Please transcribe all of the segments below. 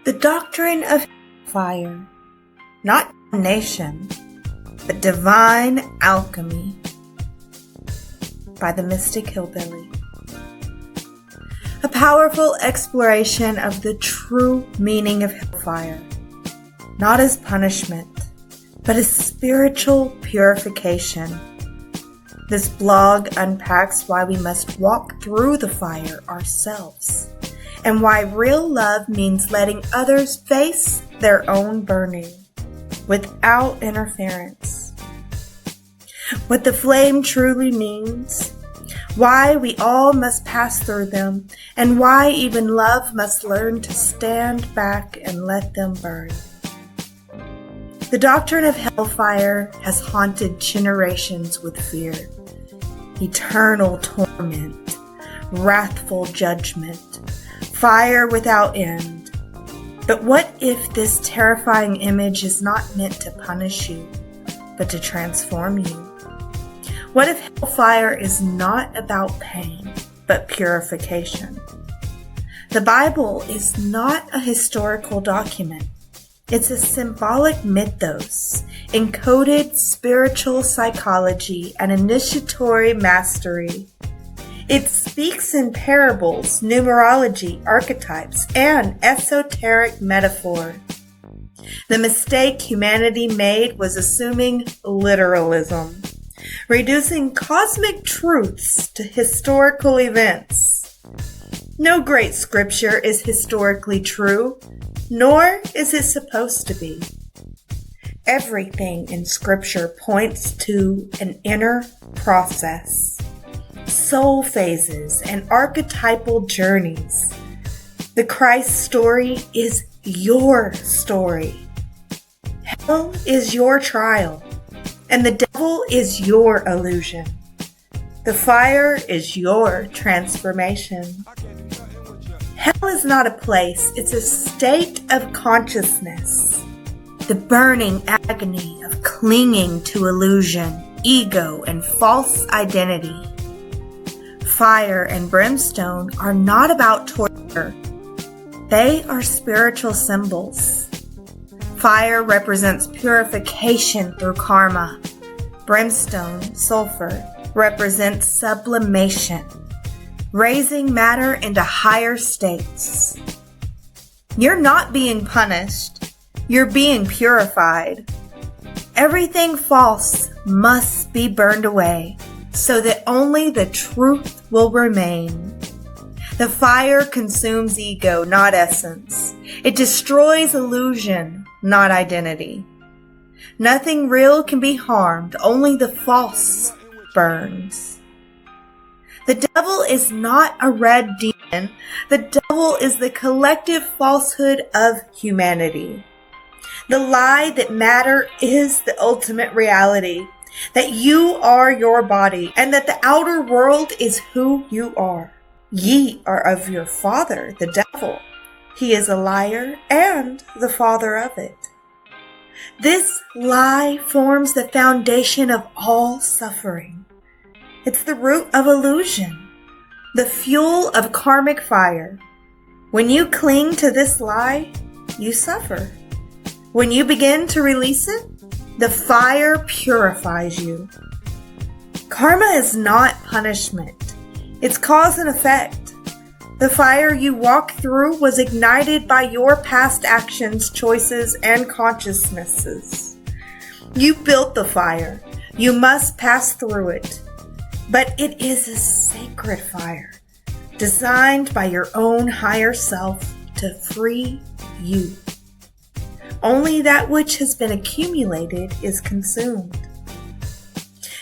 The Doctrine of Fire, not mnation, but Divine Alchemy by the Mystic Hillbillie. A powerful exploration of the true meaning of hellfire, not as punishment, but as spiritual purification. This blog unpacks why we must walk through the fire ourselves, and why real love means letting others face their own burning without interference. What the flame truly means, why we all must pass through them, and why even love must learn to stand back and let them burn. The doctrine of hellfire has haunted generations with fear, eternal torment, wrathful judgment, fire without end. But what if this terrifying image is not meant to punish you, but to transform you? What if hellfire is not about pain, but purification? The Bible is not a historical document. It's a symbolic mythos, encoded spiritual psychology and initiatory mastery. It speaks in parables, numerology, archetypes, and esoteric metaphor. The mistake humanity made was assuming literalism, reducing cosmic truths to historical events. No great scripture is historically true, nor is it supposed to be. Everything in scripture points to an inner process, soul phases, and archetypal journeys. The Christ story is your story. Hell is your trial, and the devil is your illusion. The fire is your transformation. Hell is not a place, it's a state of consciousness. The burning agony of clinging to illusion, ego, and false identity. Fire and brimstone are not about torture. They are spiritual symbols. Fire represents purification through karma. Brimstone, sulfur, represents sublimation, raising matter into higher states. You're not being punished. You're being purified. Everything false must be burned away so that only the truth will remain. The fire consumes ego, not essence. It destroys illusion, not identity. Nothing real can be harmed, only the false burns. The devil is not a red demon. The devil is the collective falsehood of humanity. The lie that matter is the ultimate reality, that you are your body, and that the outer world is who you are. Ye are of your father, the devil. He is a liar and the father of it. This lie forms the foundation of all suffering. It's the root of illusion, the fuel of karmic fire. When you cling to this lie, you suffer. When you begin to release it, the fire purifies you. Karma is not punishment. It's cause and effect. The fire you walk through was ignited by your past actions, choices, and consciousnesses. You built the fire. You must pass through it. But it is a sacred fire, designed by your own higher self to free you. Only that which has been accumulated is consumed.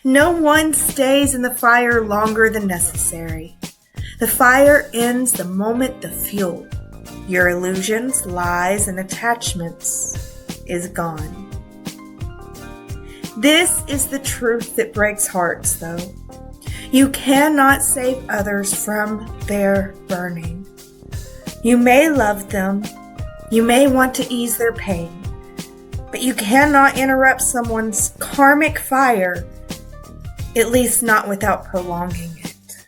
No one stays in the fire longer than necessary. The fire ends the moment the fuel, your illusions, lies, and attachments, is gone. This is the truth that breaks hearts, though. You cannot save others from their burning. You may love them. You may want to ease their pain. But you cannot interrupt someone's karmic fire, at least not without prolonging it.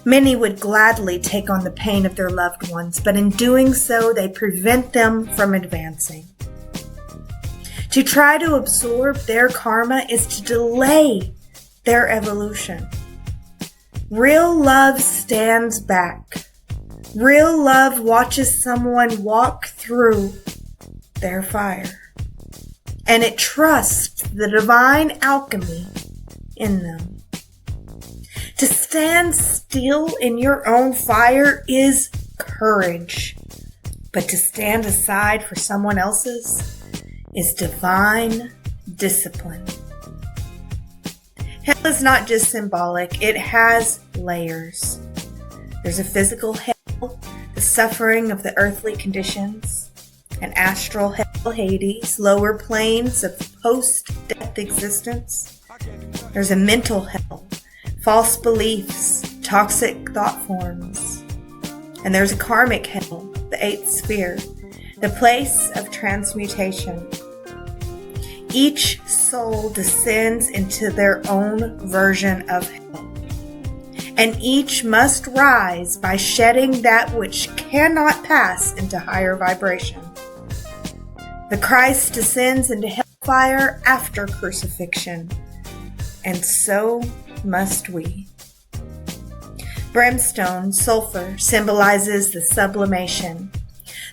Many would gladly take on the pain of their loved ones, but in doing so, they prevent them from advancing. To try to absorb their karma is to delay their evolution. Real love stands back. Real love watches someone walk through their fire, and it trusts the divine alchemy in them. To stand still in your own fire is courage, but to stand aside for someone else's is divine discipline. Hell is not just symbolic, it has layers. There's a physical hell, the suffering of the earthly conditions, an astral hell, Hades, lower planes of post-death existence. There's a mental hell, false beliefs, toxic thought forms. And there's a karmic hell, the 8th sphere, the place of transmutation. Each soul descends into their own version of hell, and each must rise by shedding that which cannot pass into higher vibration. The Christ descends into hellfire after crucifixion, and so must we. Brimstone, sulfur, symbolizes the sublimation,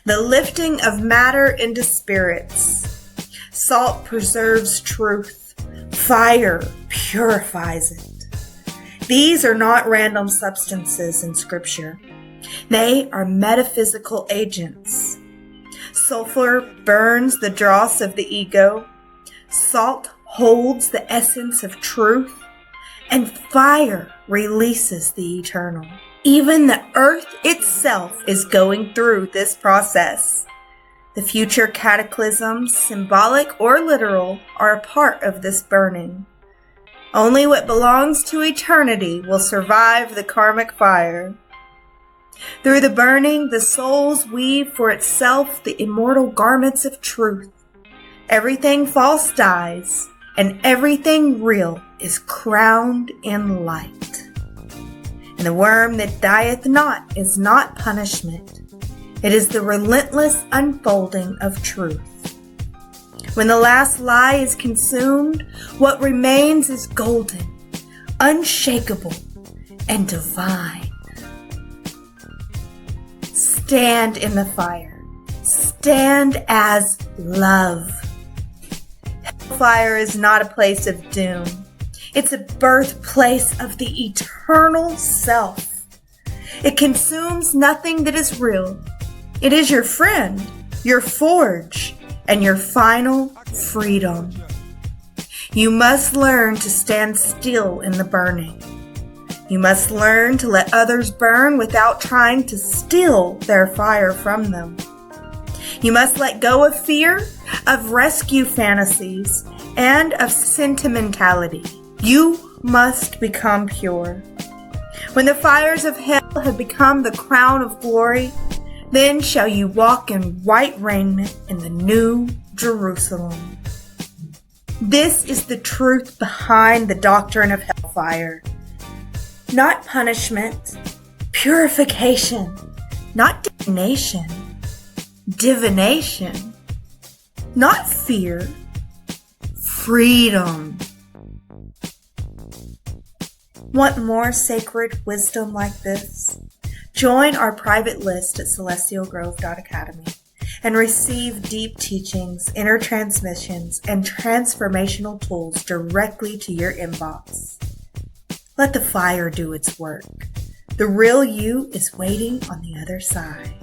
the lifting of matter into spirits. Salt preserves truth. Fire purifies it. These are not random substances in Scripture. They are metaphysical agents. Sulfur burns the dross of the ego. Salt holds the essence of truth. And fire releases the eternal. Even the earth itself is going through this process. The future cataclysms, symbolic or literal, are a part of this burning. Only what belongs to eternity will survive the karmic fire. Through the burning, the souls weave for itself the immortal garments of truth. Everything false dies, and everything real is crowned in light. And the worm that dieth not is not punishment. It is the relentless unfolding of truth. When the last lie is consumed, what remains is golden, unshakable, and divine. Stand in the fire. Stand as love. Hellfire is not a place of doom. It's a birthplace of the eternal self. It consumes nothing that is real. It is your friend, your forge, and your final freedom. You must learn to stand still in the burning. You must learn to let others burn without trying to steal their fire from them. You must let go of fear, of rescue fantasies, and of sentimentality. You must become pure. When the fires of hell have become the crown of glory, then shall you walk in white raiment in the new Jerusalem. This is the truth behind the doctrine of hellfire. Not punishment, purification, not damnation, divination, not fear, freedom. Want more sacred wisdom like this? Join our private list at celestialgrove.academy and receive deep teachings, inner transmissions, and transformational tools directly to your inbox. Let the fire do its work. The real you is waiting on the other side.